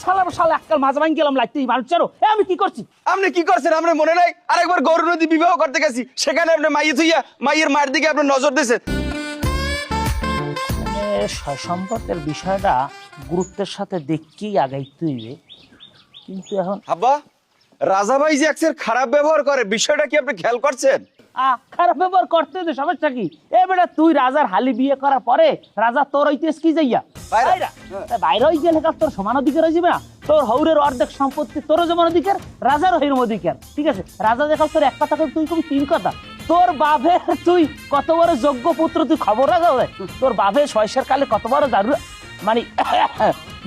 শালা শালা আজকাল মাঝে ভাঙ গেলাম লাগতেই মানুষ চারো আমি কি করছি? আপনি কি করছেন আপনার মনে নাই? আরেকবার গৌর নদী বিবাহ করতে গেছি, সেখানে আপনি মাইয়ে থুইয়া মাইয়ের মায়ের দিকে আপনি নজর দিয়েছেন। সম্পর্কের বিষয়টা গুরুত্বের সাথে দেখকেই আগাইতে হইবে, কিন্তু এখন আব্বা, রাজা ভাই যে একসের খারাপ ব্যবহার করে, বিষয়টা কি আপনি খেয়াল করছেন? খারাপ ব্যবহার করতে তো সমস্যা কি? এ বেটা তুই রাজার হালি বিয়ে করার পরে রাজা তোর হইতেস কি যাইয়া বাইরে হয়ে গেলে তোর সমান অধিকার হয়ে যাবে না? তোর হৌরের অর্ধেক সম্পত্তি তোরও যেমন অধিকার, রাজারও হেরম অধিকার। ঠিক আছে, রাজা দেখাল তোর এক কথা তুই কম তিন কথা। তোর বাপের তুই কত বড় যোগ্য পুত্র, তুই খবর রাখা হয় তোর বাপের শৈশের কালে কত বড় দারু মানে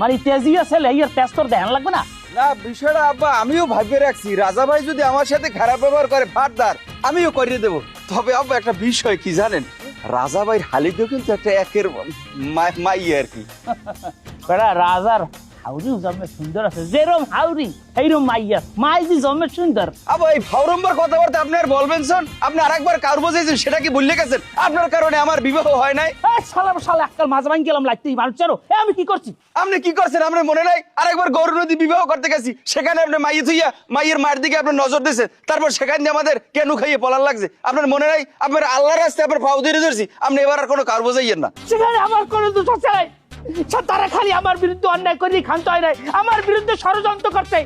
মানে তেজিয়া ছেলে, ইয়ার তেজ তোর ধ্যান লাগবে না? না, বিষয়টা আব্বা আমিও ভাবিয়ে রাখছি, রাজা ভাই যদি আমার সাথে খারাপ ব্যবহার করে ফাটদার আমিও করিয়ে দেবো। তবে আব্বা একটা বিষয় কি জানেন, রাজা ভাইয়ের হালিতেও কিন্তু একটা একের মাইয়ে আর কি। বেটা রাজার হাউরি জন্মে সুন্দর আছে, যেরম হাউরি এইরম মাইয়া মাইজি জন্মে সুন্দর। আবার এই ফাউরম্বার কথাবার্তা আপনি আর বলবেন শোন, আপনি আরেকবার কার বোঝাইছেন সেটা কি ভুলে গেছেন? আপনার কারণে আমার বিবাহ হয় নাই। শালা শালা আজকাল মাঝে ভাঙ গেলাম লাগতেই মানুষ চারো আমি কি করছি? আপনি কি করছেন আপনার মনে নাই? আরেকবার গৌর নদী বিবাহ করতে গেছি, সেখানে আপনি মাইয়ে থুইয়া মাইয়ের মায়ের দিকে আপনি নজর দিয়েছেন, তারপর সেখান দিয়ে আমাদের কেন খাইয়ে পলার লাগছে। আপনার মনে নাই? আপনার আল্লাহর রাস্তায় আপনার ফাউ ধরে ধরছি, আপনি এবার আর কোনো কার বোঝাইয়েন না। সেখানে আমার কোনো দোষ আছে নাই? তারা খালি আমার বিরুদ্ধে অন্যায় করে খান্ত হয় নাই, আমার বিরুদ্ধে ষড়যন্ত্র করতে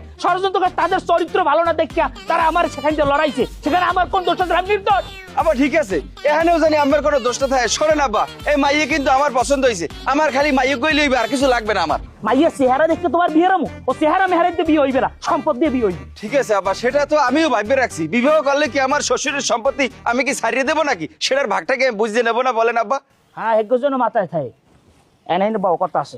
তাদের চরিত্র ভালো না দেখিয়া তারা আমার সেখান থেকে লড়াইছে, সেখানে আমার কোন দোষ আছে? আমি নির্দোষ। আবার ঠিক আছে, এখানেও জানি আমার কোনো দোষটা থাকে। শোনেন আব্বা, এই মাইয়ে কিন্তু আমার পছন্দ হয়েছে, আমার খালি মাইয়ে কইলে হইবে, আর কিছু লাগবে না আমার। মাইয়া চেহারা দেখতে তোমার বিয়ে রামু, ও চেহারা মেহারা দিয়ে বিয়ে হইবে না, সম্পদ দিয়ে বিয়ে হইবে। ঠিক আছে আব্বা, সেটা তো আমিও ভাবিয়ে রাখছি, বিবাহ করলে কি আমার শ্বশুরের সম্পত্তি আমি কি ছাড়িয়ে দেবো নাকি? সেটার ভাগটাকে বুঝতে নেবো না বলেন আব্বা? হ্যাঁ, একজনের মাথায় থাকে এনে বাবু কথা আছে।